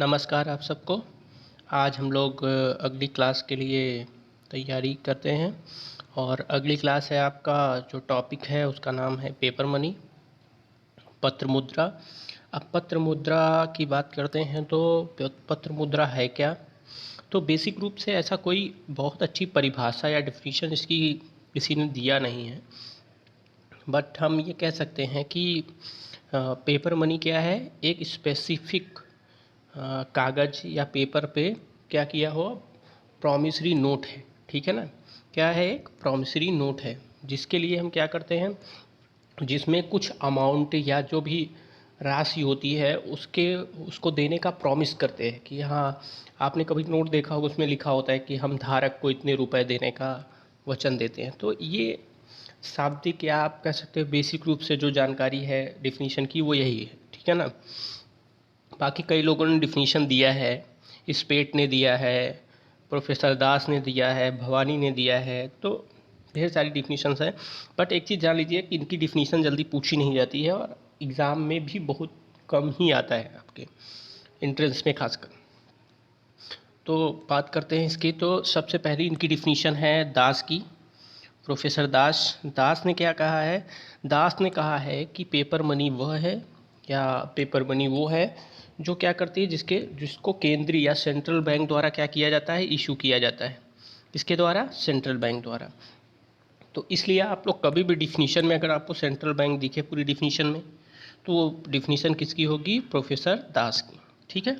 नमस्कार आप सबको। आज हम लोग अगली क्लास के लिए तैयारी करते हैं और अगली क्लास है आपका जो टॉपिक है उसका नाम है पेपर मनी, पत्र मुद्रा। अब पत्र मुद्रा की बात करते हैं तो पत्र मुद्रा है क्या? तो बेसिक रूप से ऐसा कोई बहुत अच्छी परिभाषा या डेफिनेशन इसकी किसी ने दिया नहीं है, बट हम ये कह सकते हैं कि पेपर मनी क्या है, एक स्पेसिफिक कागज़ या पेपर पे क्या किया हो प्रॉमिसरी नोट है। ठीक है ना? क्या है? एक प्रॉमिसरी नोट है जिसके लिए हम क्या करते हैं, जिसमें कुछ अमाउंट या जो भी राशि होती है उसको देने का प्रॉमिस करते हैं कि हाँ, आपने कभी नोट देखा होगा उसमें लिखा होता है कि हम धारक को इतने रुपए देने का वचन देते हैं। तो ये शाब्दिक या आप कह सकते हो बेसिक रूप से जो जानकारी है डिफिनीशन की वो यही है। ठीक है ना? बाकी कई लोगों ने डिफिनीशन दिया है, स्पेट ने दिया है, प्रोफेसर दास ने दिया है, भवानी ने दिया है, तो ढेर सारी डिफिनीशंस हैं। बट एक चीज़ जान लीजिए कि इनकी डिफिनीशन जल्दी पूछी नहीं जाती है और एग्ज़ाम में भी बहुत कम ही आता है आपके एंट्रेंस में खासकर। तो बात करते हैं इसकी। तो सबसे पहली इनकी डिफिनीशन है दास की, प्रोफेसर दास ने क्या कहा है? दास ने कहा है कि पेपर मनी वह है या पेपर मनी वो है जो क्या करती है, जिसको केंद्रीय या सेंट्रल बैंक द्वारा क्या किया जाता है, इशू किया जाता है। किसके द्वारा? सेंट्रल बैंक द्वारा। तो इसलिए आप लोग कभी भी डिफिनीशन में अगर आपको सेंट्रल बैंक दिखे पूरी डिफिनीशन में, तो वो डिफिनीशन किसकी होगी? प्रोफेसर दास की। ठीक है।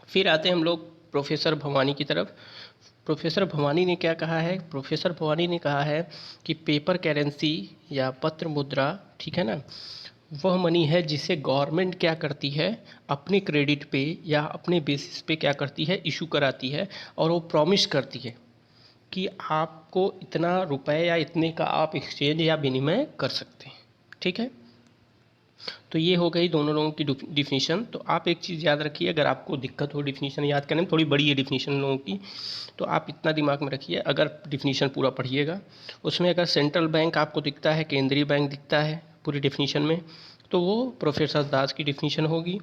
फिर आते हैं हम लोग प्रोफेसर भवानी की तरफ। प्रोफेसर भवानी ने क्या कहा है? प्रोफेसर भवानी ने कहा है कि पेपर करेंसी या पत्र मुद्रा, ठीक है ना, वह मनी है जिसे गवर्नमेंट क्या करती है, अपने क्रेडिट पे या अपने बेसिस पे क्या करती है, इशू कराती है और वो प्रॉमिस करती है कि आपको इतना रुपए या इतने का आप एक्सचेंज या विनिमय कर सकते हैं। ठीक है। तो ये हो गई दोनों लोगों की डिफिनीशन। तो आप एक चीज़ याद रखिए, अगर आपको दिक्कत हो डिफिनीशन याद करने में, थोड़ी बड़ी है डिफिनीशन लोगों की, तो आप इतना दिमाग में रखिए, अगर डिफिनीशन पूरा पढ़िएगा उसमें अगर सेंट्रल बैंक आपको दिखता है, केंद्रीय बैंक दिखता है पूरी डिफिनीशन में, तो वो प्रोफेसर दास की डिफिनीशन होगी।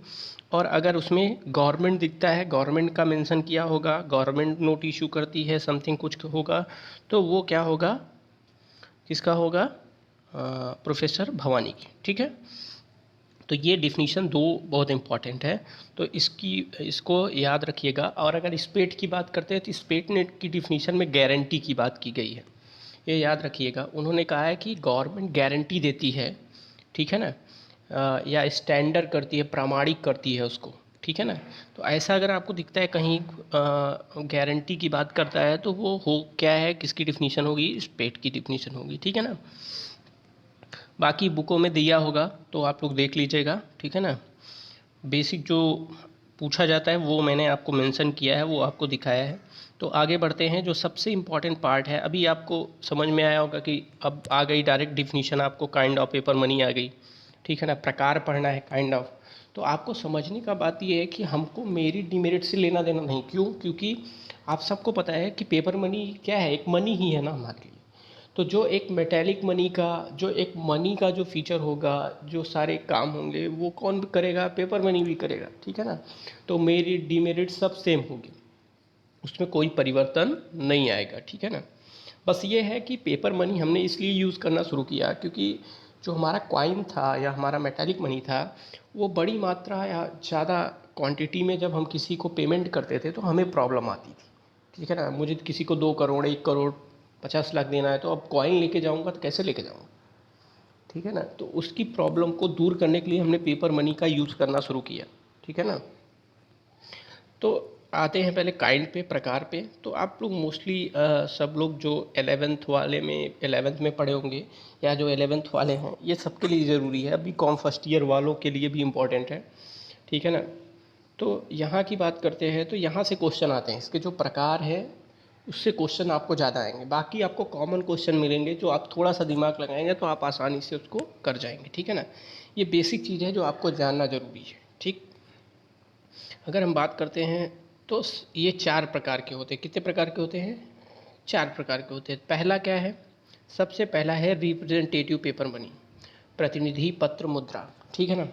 और अगर उसमें गवर्नमेंट दिखता है, गवर्नमेंट का मेंशन किया होगा, गवर्नमेंट नोट इशू करती है, समथिंग कुछ होगा, तो वो क्या होगा, किसका होगा? प्रोफेसर भवानी की। ठीक है। तो ये डिफिनीशन दो बहुत इंपॉर्टेंट है, तो इसको याद रखिएगा। और अगर स्पेट की बात करते हैं तो स्पेट ने की डिफिनीशन में गारंटी की बात की गई है, ये याद रखिएगा। उन्होंने कहा है कि गवर्नमेंट गारंटी देती है, ठीक है ना, या स्टैंडर्ड करती है, प्रामाणिक करती है उसको। ठीक है ना? तो ऐसा अगर आपको दिखता है कहीं गारंटी की बात करता है तो वो हो क्या है, किसकी डिफिनीशन होगी? स्पेट की डिफिनीशन होगी। ठीक है ना? बाकी बुकों में दिया होगा तो आप लोग देख लीजिएगा। ठीक है ना? बेसिक जो पूछा जाता है वो मैंने आपको मेंशन किया है, वो आपको दिखाया है। तो आगे बढ़ते हैं। जो सबसे इम्पॉर्टेंट पार्ट है, अभी आपको समझ में आया होगा कि अब आ गई डायरेक्ट डिफिनीशन, आपको काइंड ऑफ पेपर मनी आ गई। ठीक है ना? प्रकार पढ़ना है काइंड ऑफ। तो आपको समझने का बात ये है कि हमको मेरिट डिमेरिट से लेना देना नहीं। क्यों? क्योंकि आप सबको पता है कि पेपर मनी क्या है, एक मनी ही है ना हमारे लिए। तो जो एक मेटेलिक मनी का, जो एक मनी का जो फीचर होगा, जो सारे काम होंगे वो कौन करेगा? पेपर मनी भी करेगा। ठीक है ना? तो मेरिट डिमेरिट सब सेम होगी, उसमें कोई परिवर्तन नहीं आएगा। ठीक है ना? बस ये है कि पेपर मनी हमने इसलिए यूज़ करना शुरू किया क्योंकि जो हमारा कॉइन था या हमारा मेटेलिक मनी था, वो बड़ी मात्रा या ज़्यादा क्वांटिटी में जब हम किसी को पेमेंट करते थे तो हमें प्रॉब्लम आती थी। ठीक है ना? मुझे किसी को 2 करोड़, 1 करोड़, 50 लाख देना है तो अब कॉइन लेके जाऊंगा तो कैसे लेके जाऊंगा? ठीक है ना? तो उसकी प्रॉब्लम को दूर करने के लिए हमने पेपर मनी का यूज़ करना शुरू किया। ठीक है ना? तो आते हैं पहले काइंड पे, प्रकार पे। तो आप लोग मोस्टली सब लोग जो 11th वाले में 11th में पढ़े होंगे या जो 11th वाले हैं, ये सबके लिए ज़रूरी है, अभी कॉम फर्स्ट ईयर वालों के लिए भी इम्पॉर्टेंट है। ठीक है ना? तो यहाँ की बात करते हैं तो यहाँ से क्वेश्चन आते हैं, इसके जो प्रकार है उससे क्वेश्चन आपको ज़्यादा आएंगे। बाकी आपको कॉमन क्वेश्चन मिलेंगे जो आप थोड़ा सा दिमाग लगाएंगे तो आप आसानी से उसको कर जाएंगे। ठीक है ना? ये बेसिक चीज़ है जो आपको जानना ज़रूरी है। ठीक। अगर हम बात करते हैं तो ये 4 प्रकार के होते हैं। कितने प्रकार के होते हैं? 4 प्रकार के होते हैं। पहला क्या है? सबसे पहला है रिप्रेजेंटेटिव पेपर मनी, प्रतिनिधि पत्र मुद्रा। ठीक है ना?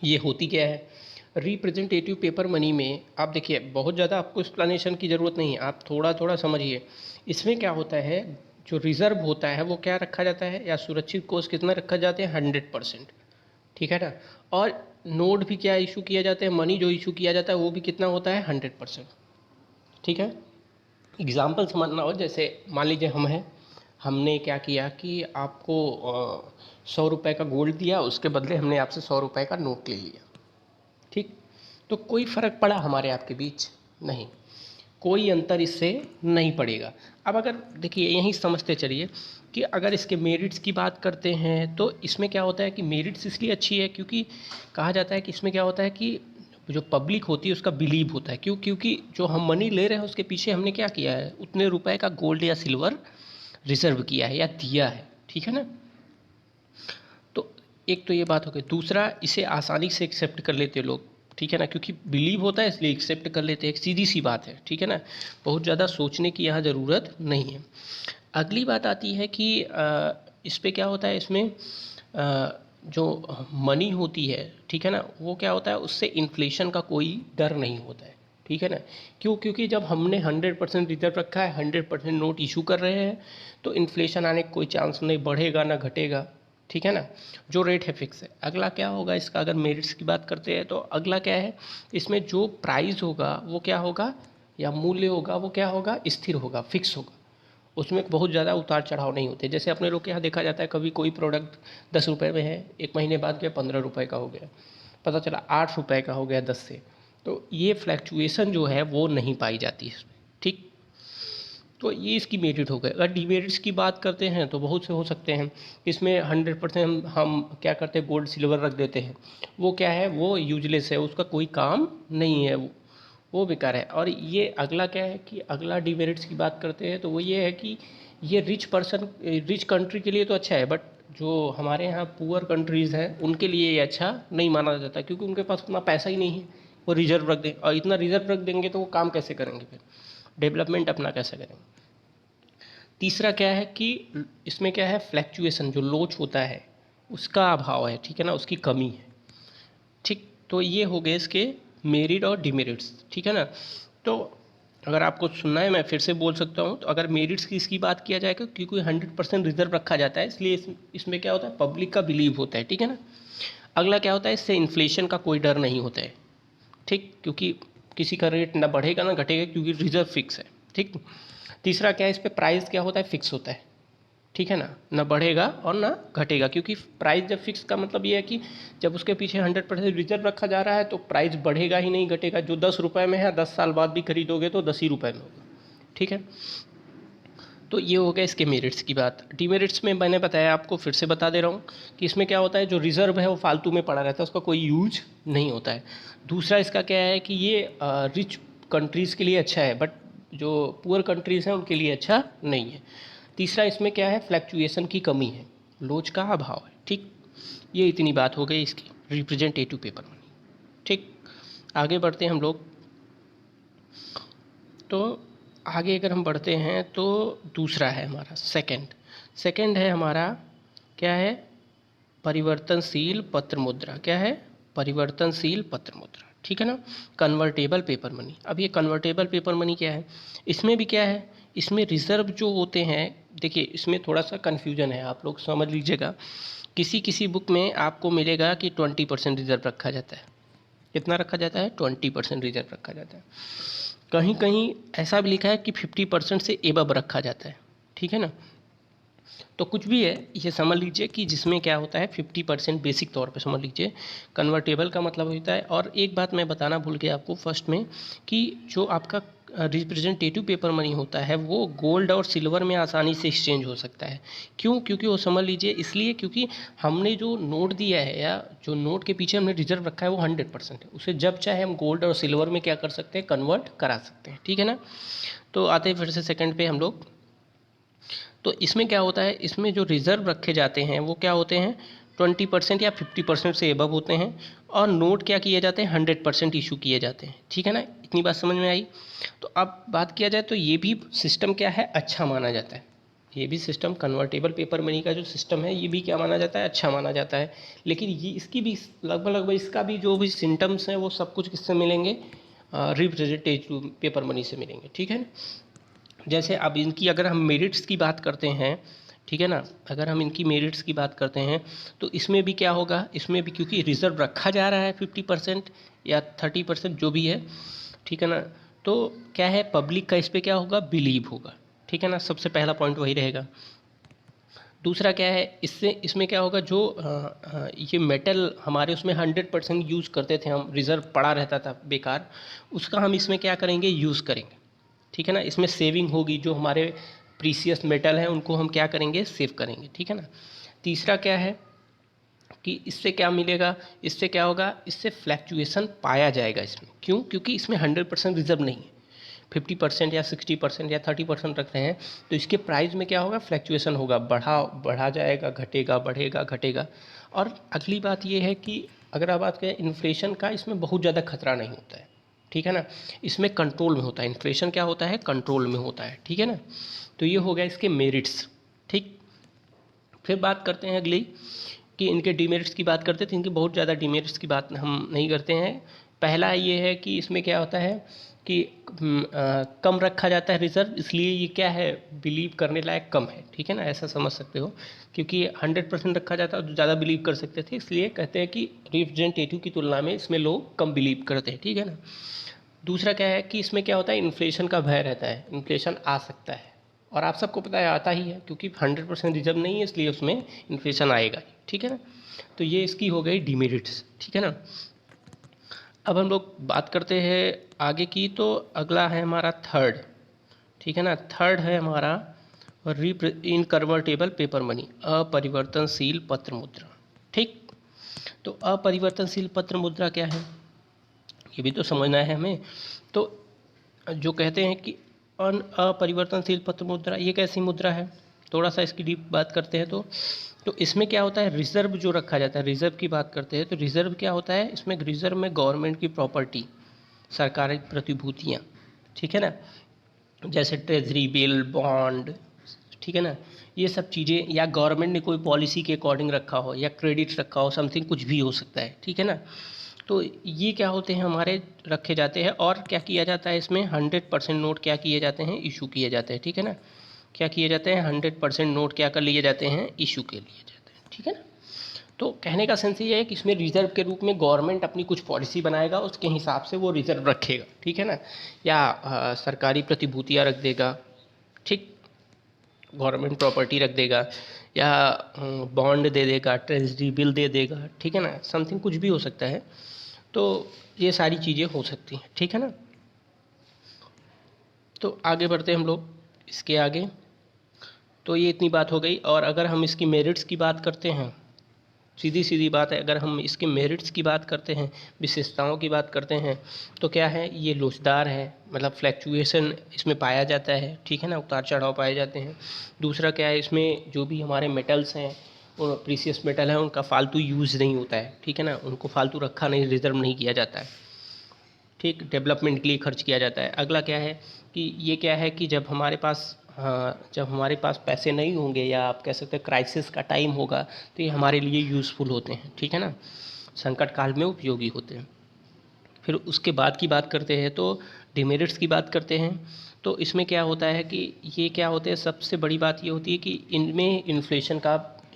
ये होती क्या है? रिप्रेजेंटेटिव पेपर मनी में आप देखिए, बहुत ज़्यादा आपको एक्सप्लेनेशन की ज़रूरत नहीं है, आप थोड़ा थोड़ा समझिए। इसमें क्या होता है, जो रिज़र्व होता है वो क्या रखा जाता है, या सुरक्षित कोष कितना रखा जाते हैं, 100%, ठीक है ना। और नोट भी क्या इशू किया जाता है, मनी जो इशू किया जाता है वो भी कितना होता है, 100%, ठीक है। एग्जाम्पल समझना हो, जैसे मान लीजिए हम हैं, हमने क्या किया कि आपको 100 रुपये का गोल्ड दिया, उसके बदले हमने आपसे 100 रुपये का नोट ले लिया, ठीक। तो कोई फ़र्क पड़ा हमारे आपके बीच, नहीं, कोई अंतर इससे नहीं पड़ेगा। अब अगर देखिए यहीं समझते चलिए कि अगर इसके मेरिट्स की बात करते हैं तो इसमें क्या होता है कि मेरिट्स इसलिए अच्छी है क्योंकि कहा जाता है कि इसमें क्या होता है कि जो पब्लिक होती है उसका बिलीव होता है, क्योंकि जो हम मनी ले रहे हैं उसके पीछे हमने क्या किया है, उतने रुपए का गोल्ड या सिल्वर रिजर्व किया है या दिया है, ठीक है ना। तो एक तो ये बात हो गई, दूसरा इसे आसानी से एक्सेप्ट कर लेते लोग, ठीक है ना, क्योंकि बिलीव होता है इसलिए एक्सेप्ट कर लेते हैं, एक सीधी सी बात है, ठीक है ना। बहुत ज़्यादा सोचने की यहाँ ज़रूरत नहीं है। अगली बात आती है कि इस पे क्या होता है, इसमें जो मनी होती है, ठीक है ना, वो क्या होता है, उससे इन्फ्लेशन का कोई डर नहीं होता है, ठीक है ना। क्यों, क्योंकि जब हमने 100% रिजर्व रखा है, 100% नोट इशू कर रहे हैं, तो इन्फ्लेशन आने का कोई चांस नहीं, बढ़ेगा ना घटेगा, ठीक है ना। जो रेट है फिक्स है। अगला क्या होगा इसका, अगर मेरिट्स की बात करते हैं तो अगला क्या है, इसमें जो प्राइस होगा वो क्या होगा, या मूल्य होगा वो क्या होगा, स्थिर होगा, फिक्स होगा। उसमें बहुत ज़्यादा उतार चढ़ाव नहीं होते। जैसे अपने लोग के यहाँ देखा जाता है, कभी कोई प्रोडक्ट 10 रुपये में है, एक महीने बाद क्या 15 रुपये का हो गया, पता चला 8 रुपये का हो गया 10 से। तो ये फ्लैक्चुएसन जो है वो नहीं पाई जाती है इसमें, ठीक। तो ये इसकी मेरिट हो गए। अगर डीमेरिट्स की बात करते हैं तो बहुत से हो सकते हैं। इसमें 100% हम क्या करते हैं, गोल्ड सिल्वर रख देते हैं, वो क्या है, वो यूजलेस है, उसका कोई काम नहीं है, वो बेकार है। और ये अगला क्या है कि अगला डीमेरिट्स की बात करते हैं तो वो ये है कि ये रिच कंट्री के लिए तो अच्छा है, बट जो हमारे यहाँ पुअर कंट्रीज़ हैं उनके लिए ये अच्छा नहीं माना जाता, क्योंकि उनके पास उतना पैसा ही नहीं है वो रिजर्व रख दें, और इतना रिजर्व रख देंगे तो वो काम कैसे करेंगे, फिर डेवलपमेंट अपना कैसे करेंगे। तीसरा क्या है कि इसमें क्या है, फ्लैक्चुएशन जो लोच होता है उसका अभाव है, ठीक है ना, उसकी कमी है, ठीक। तो ये हो गए इसके मेरिट और डिमेरिट्स, ठीक है ना। तो अगर आपको सुनना है मैं फिर से बोल सकता हूँ, तो अगर मेरिट्स की इसकी बात किया जाएगा, क्योंकि 100% रिजर्व रखा जाता है इसलिए इसमें क्या होता है, पब्लिक का बिलीव होता है, ठीक है ना। अगला क्या होता है, इससे इन्फ्लेशन का कोई डर नहीं होता है, ठीक, क्योंकि किसी का रेट ना बढ़ेगा ना घटेगा, क्योंकि रिजर्व फिक्स है, ठीक। तीसरा क्या है, इस पे प्राइस क्या होता है, फिक्स होता है, ठीक है ना बढ़ेगा और ना घटेगा, क्योंकि प्राइस जब फिक्स का मतलब ये है कि जब उसके पीछे 100% रिजर्व रखा जा रहा है तो प्राइस बढ़ेगा ही नहीं घटेगा। जो 10 रुपये में है 10 साल बाद भी खरीदोगे तो 10 ही रुपये में होगा, ठीक है। तो ये हो गया इसके मेरिट्स की बात। डीमेरिट्स में मैंने बताया आपको, फिर से बता दे रहा हूँ कि इसमें क्या होता है, जो रिजर्व है वो फालतू में पड़ा रहता है, उसका कोई यूज नहीं होता है। दूसरा इसका क्या है कि ये रिच कंट्रीज़ के लिए अच्छा है, बट जो पुअर कंट्रीज़ हैं उनके लिए अच्छा नहीं है। तीसरा इसमें क्या है, फ्लैक्चुएशन की कमी है, लोच का अभाव है, ठीक। ये इतनी बात हो गई इसकी रिप्रेजेंटेटिव पेपर मनी, ठीक। आगे बढ़ते हैं हम लोग। तो आगे अगर हम बढ़ते हैं तो दूसरा है हमारा सेकंड है हमारा, क्या है, परिवर्तनशील पत्र मुद्रा। क्या है, परिवर्तनशील पत्र मुद्रा, ठीक है ना, कन्वर्टेबल पेपर मनी। अब ये कन्वर्टेबल पेपर मनी क्या है, इसमें भी क्या है, इसमें रिजर्व जो होते हैं, देखिए इसमें थोड़ा सा कन्फ्यूजन है, आप लोग समझ लीजिएगा। किसी किसी बुक में आपको मिलेगा कि 20% रिजर्व रखा जाता है। कितना रखा जाता है, 20% रिजर्व रखा जाता है। कहीं कहीं ऐसा भी लिखा है कि 50% से एबव रखा जाता है, ठीक है ना। तो कुछ भी है, ये समझ लीजिए कि जिसमें क्या होता है 50% बेसिक तौर पे समझ लीजिए, कन्वर्टेबल का मतलब होता है। और एक बात मैं बताना भूल गया आपको फर्स्ट में, कि जो आपका रिप्रेजेंटेटिव पेपर मनी होता है वो गोल्ड और सिल्वर में आसानी से एक्सचेंज हो सकता है। क्यों, क्योंकि वो समझ लीजिए इसलिए क्योंकि हमने जो नोट दिया है या जो नोट के पीछे हमने रिजर्व रखा है वो 100% है, उसे जब चाहे हम गोल्ड और सिल्वर में क्या कर सकते हैं, कन्वर्ट करा सकते हैं, ठीक है ना। तो आते हैं फिर से सेकंड पे हम लोग। तो इसमें क्या होता है, इसमें जो रिज़र्व रखे जाते हैं वो क्या होते हैं, 20% या 50% से एबव होते हैं। और नोट क्या किए जाते हैं, 100% इशू किए जाते हैं, ठीक है ना। इतनी बात समझ में आई। तो अब बात किया जाए तो ये भी सिस्टम क्या है, अच्छा माना जाता है। ये भी सिस्टम कन्वर्टेबल पेपर मनी का जो सिस्टम है ये भी क्या माना जाता है, अच्छा माना जाता है। लेकिन ये इसकी भी लगभग इसका भी जो भी सिम्टम्स हैं वो सब कुछ किससे मिलेंगे, रिप्रेजेंटेटिव पेपर मनी से मिलेंगे, ठीक है ना। जैसे अब इनकी अगर हम मेरिट्स की बात करते हैं, ठीक है ना, अगर हम इनकी मेरिट्स की बात करते हैं तो इसमें भी क्या होगा, इसमें भी क्योंकि रिजर्व रखा जा रहा है 50% या 30% जो भी है, ठीक है ना, तो क्या है पब्लिक का इस पर क्या होगा, बिलीव होगा, ठीक है ना, सबसे पहला पॉइंट वही रहेगा। दूसरा क्या है, इससे इसमें क्या होगा, जो ये मेटल हमारे उसमें 100% यूज़ करते थे हम, रिज़र्व पड़ा रहता था बेकार, उसका हम इसमें क्या करेंगे, यूज़ करेंगे, ठीक है ना, इसमें सेविंग होगी, जो हमारे प्रीसियस मेटल हैं उनको हम क्या करेंगे, सेव करेंगे, ठीक है ना। तीसरा क्या है कि इससे क्या मिलेगा, इससे क्या होगा, इससे फ्लैक्चुएशन पाया जाएगा इसमें, क्यों, क्योंकि इसमें 100% रिजर्व नहीं है, 50% या 60% या 30% रख रहे हैं, तो इसके प्राइस में क्या होगा, फ्लैक्चुएशन होगा, बढ़ा जाएगा, घटेगा, बढ़ेगा, घटेगा। और अगली बात ये है कि अगर आप बात करें इन्फ्लेशन का, इसमें बहुत ज़्यादा खतरा नहीं होता है, ठीक है ना, इसमें कंट्रोल में होता है, इन्फ्लेशन क्या होता है, कंट्रोल में होता है, ठीक है ना। तो ये हो गया इसके मेरिट्स, ठीक। फिर बात करते हैं अगली कि इनके डीमेरिट्स की बात करते हैं, तो इनके बहुत ज़्यादा डीमेरिट्स की बात हम नहीं करते हैं। पहला ये है कि इसमें क्या होता है कि कम रखा जाता है रिजर्व, इसलिए ये क्या है, बिलीव करने लायक कम है, ठीक है ना, ऐसा समझ सकते हो, क्योंकि 100% रखा जाता है तो ज़्यादा बिलीव कर सकते थे, इसलिए कहते हैं कि रिप्रेजेंटेटिव की तुलना में इसमें लोग कम बिलीव करते हैं, ठीक है ना। दूसरा क्या है कि इसमें क्या होता है, इन्फ्लेशन का भय रहता है, इन्फ्लेशन आ सकता है, और आप सबको पता है आता ही है, क्योंकि 100% रिजर्व नहीं है, इसलिए उसमें इन्फ्लेशन आएगा, ठीक है ना। तो ये इसकी हो गई डिमेरिट्स, ठीक है ना। अब हम लोग बात करते हैं आगे की, तो अगला है हमारा थर्ड, ठीक है ना, थर्ड है हमारा इनकन्वर्टेबल पेपर मनी, अपरिवर्तनशील पत्र मुद्रा, ठीक। तो अपरिवर्तनशील पत्र मुद्रा क्या है, ये भी तो समझना है हमें। तो जो कहते हैं कि अपरिवर्तनशील पत्र मुद्रा, ये कैसी मुद्रा है, थोड़ा सा इसकी डीप बात करते हैं। तो इसमें क्या होता है, रिजर्व जो रखा जाता है, रिजर्व की बात करते हैं तो रिजर्व क्या होता है, इसमें रिजर्व में गवर्नमेंट की प्रॉपर्टी, सरकारी प्रतिभूतियाँ, ठीक है ना, जैसे ट्रेजरी बिल, बॉन्ड, ठीक है ना, ये सब चीज़ें, या गवर्नमेंट ने कोई पॉलिसी के अकॉर्डिंग रखा हो, या क्रेडिट रखा हो, समथिंग कुछ भी हो सकता है, ठीक है ना। तो ये क्या होते हैं, हमारे रखे जाते हैं, और क्या किया जाता है इसमें, 100% नोट क्या किए जाते हैं, इशू किए जाते हैं, ठीक है ना, क्या किए जाते हैं, 100% नोट क्या कर लिए जाते हैं, इशू के लिए जाते हैं, ठीक है ना। तो कहने का सेंस ये है कि इसमें रिजर्व के रूप में गवर्नमेंट अपनी कुछ पॉलिसी बनाएगा, उसके हिसाब से वो रिजर्व रखेगा, ठीक है ना, या सरकारी प्रतिभूतियाँ रख देगा, ठीक, गवर्नमेंट प्रॉपर्टी रख देगा, या बॉन्ड दे देगा, ट्रेजरी बिल दे देगा, ठीक है ना, समथिंग कुछ भी हो सकता है। तो ये सारी चीज़ें हो सकती हैं, ठीक है ना। तो आगे बढ़ते हैं हम लोग इसके आगे। तो ये इतनी बात हो गई, और अगर हम इसकी मेरिट्स की बात करते हैं, सीधी सीधी बात है, अगर हम इसके मेरिट्स की बात करते हैं, विशेषताओं की बात करते हैं, तो क्या है, ये लोचदार है, मतलब फ्लैक्चुएशन इसमें पाया जाता है, ठीक है ना, उतार चढ़ाव पाए जाते हैं। दूसरा क्या है, इसमें जो भी हमारे मेटल्स हैं, वो प्रीसियस मेटल है, उनका फालतू यूज़ नहीं होता है, ठीक है ना, उनको फालतू रखा नहीं, रिजर्व नहीं किया जाता है, ठीक, डेवलपमेंट के लिए खर्च किया जाता है। अगला क्या है कि ये क्या है कि जब हमारे पास, हाँ, जब हमारे पास पैसे नहीं होंगे, या आप कह सकते हैं क्राइसिस का टाइम होगा, तो ये हमारे लिए यूज़फुल होते हैं, ठीक है ना, संकट काल में उपयोगी होते हैं। फिर उसके बाद की बात करते हैं, तो डिमेरिट्स की बात करते हैं। तो इसमें क्या होता है कि ये क्या होते हैं, सबसे बड़ी बात ये होती है कि इनमें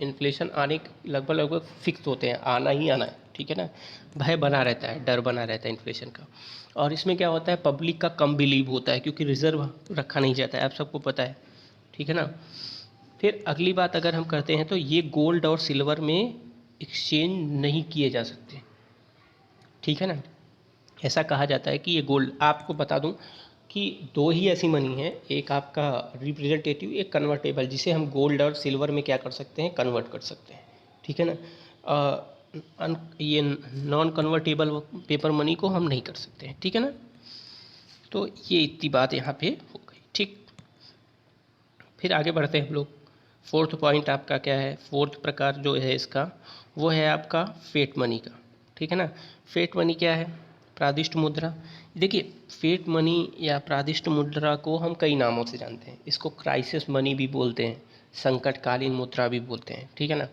इन्फ्लेशन आने लगभग लगभग फिक्स होते हैं, आना ही आना है, ठीक है ना, भय बना रहता है, डर बना रहता है इन्फ्लेशन का। और इसमें क्या होता है, पब्लिक का कम बिलीव होता है, क्योंकि रिजर्व रखा नहीं जाता है, आप सबको पता है, ठीक है ना। फिर अगली बात अगर हम करते हैं, तो ये गोल्ड और सिल्वर में एक्सचेंज नहीं किए जा सकते, ठीक है ना। ऐसा कहा जाता है कि ये गोल्ड, आपको बता दूं कि दो ही ऐसी मनी है, एक आपका रिप्रेजेंटेटिव, एक कन्वर्टेबल, जिसे हम गोल्ड और सिल्वर में क्या कर सकते हैं, कन्वर्ट कर सकते हैं, ठीक है ना। ये नॉन कन्वर्टेबल पेपर मनी को हम नहीं कर सकते हैं, ठीक है ना। तो ये इतनी बात यहाँ पे हो गई, ठीक। फिर आगे बढ़ते हैं हम लोग। फोर्थ पॉइंट आपका क्या है, फोर्थ प्रकार जो है इसका, वो है आपका फेट मनी का, ठीक है ना। फेट मनी क्या है, प्रादिष्ट मुद्रा, देखिए फिएट मनी या प्रादिष्ट मुद्रा को हम कई नामों से जानते हैं। इसको क्राइसिस मनी भी बोलते हैं, संकटकालीन मुद्रा भी बोलते हैं, ठीक है ना।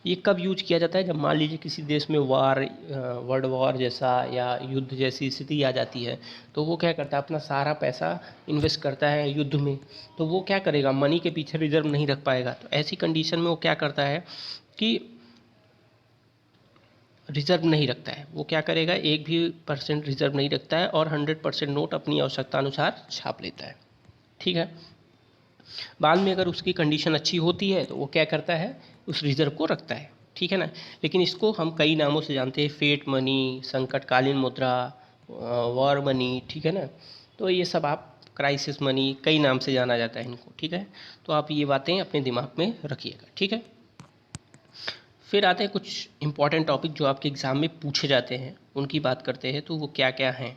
ये कब यूज किया जाता है? जब मान लीजिए किसी देश में वर्ल्ड वॉर जैसा या युद्ध जैसी स्थिति आ जाती है, तो वो क्या करता है, अपना सारा पैसा इन्वेस्ट करता है युद्ध में। तो वो क्या करेगा, मनी के पीछे रिजर्व नहीं रख पाएगा। तो ऐसी कंडीशन में वो क्या करता है कि रिजर्व नहीं रखता है। वो क्या करेगा, 1% भी रिजर्व नहीं रखता है और 100% नोट अपनी आवश्यकता अनुसार छाप लेता है, ठीक है। बाद में अगर उसकी कंडीशन अच्छी होती है तो वो क्या करता है, उस रिजर्व को रखता है, ठीक है ना। लेकिन इसको हम कई नामों से जानते हैं, फेट मनी, संकटकालीन मुद्रा, वॉर मनी, ठीक है ना। तो ये सब आप क्राइसिस मनी, कई नाम से जाना जाता है इनको, ठीक है। तो आप ये बातें अपने दिमाग में रखिएगा, ठीक है। फिर आते हैं कुछ इंपॉर्टेंट टॉपिक जो आपके एग्ज़ाम में पूछे जाते हैं, उनकी बात करते हैं। तो वो क्या क्या हैं,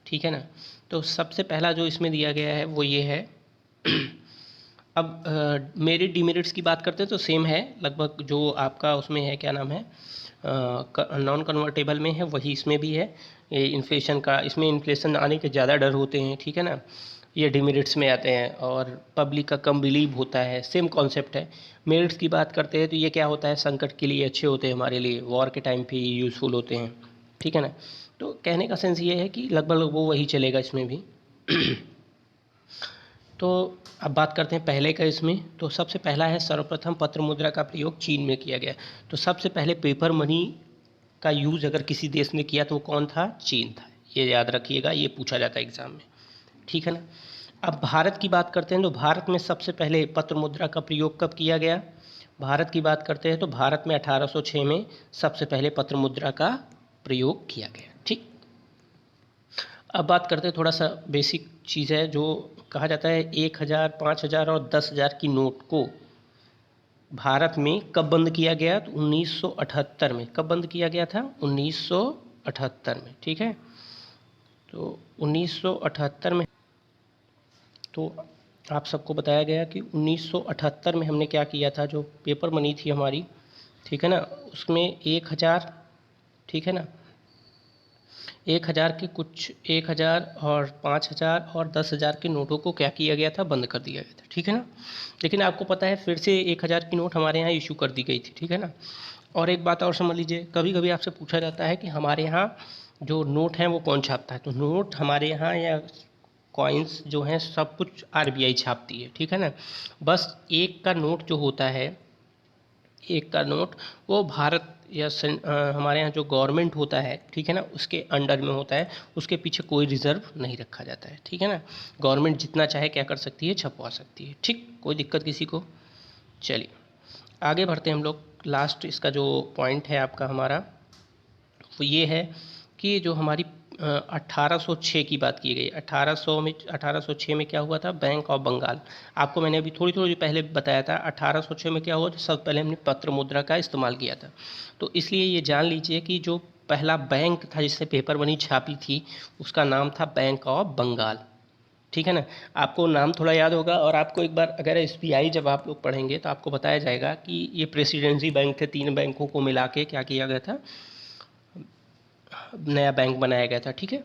ठीक है ना। तो सबसे पहला जो इसमें दिया गया है वो ये है। अब मेरिट डिमेरिट्स की बात करते हैं तो सेम है लगभग, जो आपका उसमें है क्या नाम है, नॉन कन्वर्टेबल में है वही इसमें भी है। ये इन्फ्लेशन का, इसमें इन्फ्लेशन आने के ज़्यादा डर होते हैं, ठीक है ना। ये डिमेरिट्स में आते हैं और पब्लिक का कम बिलीव होता है, सेम कॉन्सेप्ट है। मेरिट्स की बात करते हैं तो ये क्या होता है, संकट के लिए अच्छे होते हैं, हमारे लिए वॉर के टाइम पे यूज़फुल होते हैं, ठीक है ना। तो कहने का सेंस ये है कि लगभग वो वही चलेगा इसमें भी। तो अब बात करते हैं पहले का इसमें। तो सबसे पहला है, सर्वप्रथम पत्र मुद्रा का प्रयोग चीन में किया गया। तो सबसे पहले पेपर मनी का यूज़ अगर किसी देश ने किया तो वो कौन था, चीन था। ये याद रखिएगा, ये पूछा जाता है एग्ज़ाम में, ठीक है ना। अब भारत की बात करते हैं तो भारत में सबसे पहले पत्र मुद्रा का प्रयोग कब किया गया। भारत की बात करते हैं तो भारत में 1806 में सबसे पहले पत्र मुद्रा का प्रयोग किया गया, ठीक। अब बात करते हैं, थोड़ा सा बेसिक चीज़ है जो कहा जाता है, 1000, 5000 और 10,000 की नोट को भारत में कब बंद किया गया, तो 1978 में। कब बंद किया गया था, 1978 में, ठीक है। तो 1978 में, तो आप सबको बताया गया कि 1978 में हमने क्या किया था, जो पेपर मनी थी हमारी, ठीक है ना, उसमें 1000, ठीक है ना, 1000 के कुछ, 1000 और 5000 और 10,000 के नोटों को क्या किया गया था, बंद कर दिया गया था, ठीक है ना। लेकिन आपको पता है फिर से 1000 की नोट हमारे यहाँ इशू कर दी गई थी, ठीक है ना। और एक बात और समझ लीजिए, कभी कभी आपसे पूछा जाता है कि हमारे यहाँ जो नोट हैं वो कौन छापता है। तो नोट हमारे यहाँ या कॉइन्स जो हैं सब कुछ आरबीआई छापती है, ठीक है ना। बस एक का नोट जो होता है, एक का नोट, वो भारत या हमारे यहाँ जो गवर्नमेंट होता है, ठीक है ना, उसके अंडर में होता है। उसके पीछे कोई रिजर्व नहीं रखा जाता है, ठीक है ना। गवर्नमेंट जितना चाहे क्या कर सकती है, छपवा सकती है, ठीक, कोई दिक्कत किसी को। चलिए आगे बढ़ते हैं हम लोग। लास्ट इसका जो पॉइंट है आपका हमारा, वो ये है कि जो हमारी 1806 की बात की गई, 1806 में क्या हुआ था, बैंक ऑफ बंगाल। आपको मैंने अभी थोड़ी थोड़ी पहले बताया था 1806 में क्या हुआ था, सबसे पहले हमने पत्र मुद्रा का इस्तेमाल किया था। तो इसलिए ये जान लीजिए कि जो पहला बैंक था जिससे पेपर मनी छापी थी, उसका नाम था बैंक ऑफ बंगाल, ठीक है ना। आपको नाम थोड़ा याद होगा, और आपको एक बार अगर एसबीआई जब आप लोग पढ़ेंगे तो आपको बताया जाएगा कि ये प्रेसिडेंसी बैंक थे, 3 बैंकों को मिला के क्या किया गया था, नया बैंक बनाया गया था, ठीक है।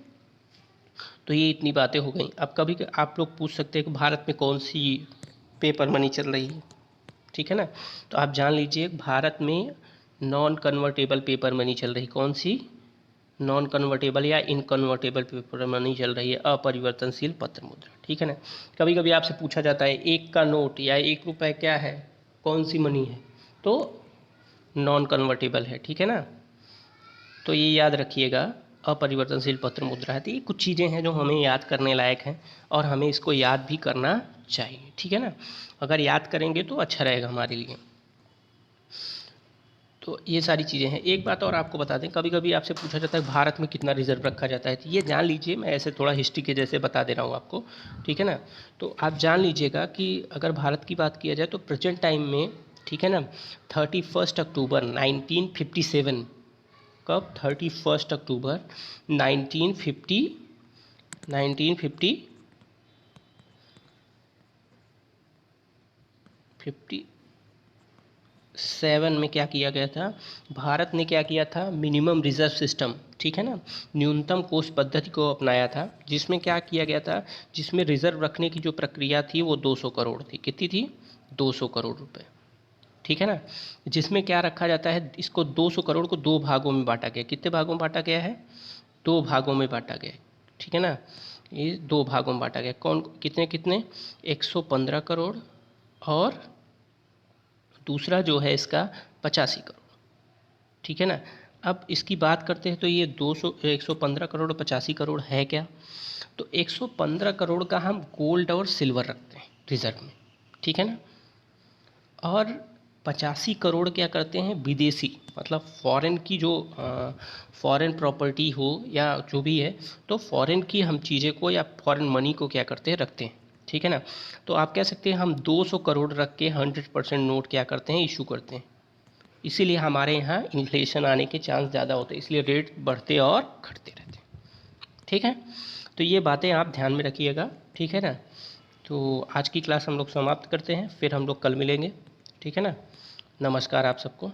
तो ये इतनी बातें हो गई। अब कभी आप लोग पूछ सकते हैं कि भारत में कौन सी पेपर मनी चल रही है, ठीक है ना। तो आप जान लीजिए भारत में नॉन कन्वर्टेबल पेपर मनी चल रही। कौन सी, नॉन कन्वर्टेबल या इनकन्वर्टेबल पेपर मनी चल रही है, अपरिवर्तनशील पत्र मुद्रा, ठीक है ना। कभी कभी आपसे पूछा जाता है एक का नोट या 1 रुपये क्या है, कौन सी मनी है, तो नॉन कन्वर्टेबल है, ठीक है ना। तो ये याद रखिएगा, अपरिवर्तनशील पत्र मुद्रा है। तो ये कुछ चीज़ें हैं जो हमें याद करने लायक हैं और हमें इसको याद भी करना चाहिए, ठीक है ना। अगर याद करेंगे तो अच्छा रहेगा हमारे लिए। तो ये सारी चीज़ें हैं। एक बात और आपको बता दें, कभी कभी आपसे पूछा जाता है भारत में कितना रिजर्व रखा जाता है, तो ये जान लीजिए, मैं ऐसे थोड़ा हिस्ट्री के जैसे बता दे रहा हूँ आपको, ठीक है ना। तो आप जान लीजिएगा कि अगर भारत की बात किया जाए तो प्रेजेंट टाइम में, ठीक है ना, 31 अक्टूबर 1957, कब, 31 अक्टूबर 1950, 1950, 50, 7 में क्या किया गया था, भारत ने क्या किया था, मिनिमम रिजर्व सिस्टम, ठीक है ना, न्यूनतम कोष पद्धति को अपनाया था, जिसमें क्या किया गया था, जिसमें रिजर्व रखने की जो प्रक्रिया थी वो 200 करोड़ थी। कितनी थी? 200 करोड़ रुपए, ठीक है ना। जिसमें क्या रखा जाता है, इसको 200 करोड़ को दो भागों में बांटा गया। कितने भागों में बांटा गया है? दो भागों में बांटा गया, ठीक है ना। ये दो भागों में बांटा गया। कौन कितने कितने? 115 करोड़ और दूसरा जो है इसका 85 करोड़, ठीक है ना। अब इसकी बात करते हैं तो ये 115 करोड़ और 85 करोड़ है क्या? तो 115 करोड़ का हम गोल्ड और सिल्वर रखते हैं रिजर्व में, ठीक है ना। और 85 करोड़ क्या करते हैं, विदेशी, मतलब फॉरेन की जो फॉरेन प्रॉपर्टी हो या जो भी है, तो फॉरेन की हम चीज़ें को या फॉरेन मनी को क्या करते हैं, रखते हैं, ठीक है ना। तो आप कह सकते हैं हम 200 करोड़ रख के 100% नोट क्या करते हैं, इशू करते हैं। इसीलिए हमारे यहाँ इन्फ्लेशन आने के चांस ज़्यादा होते हैं, इसलिए रेट बढ़ते और घटते रहते हैं, ठीक है। तो ये बातें आप ध्यान में रखिएगा, ठीक है ना। तो आज की क्लास हम लोग समाप्त करते हैं, फिर हम लोग कल मिलेंगे, ठीक है ना। नमस्कार आप सबको।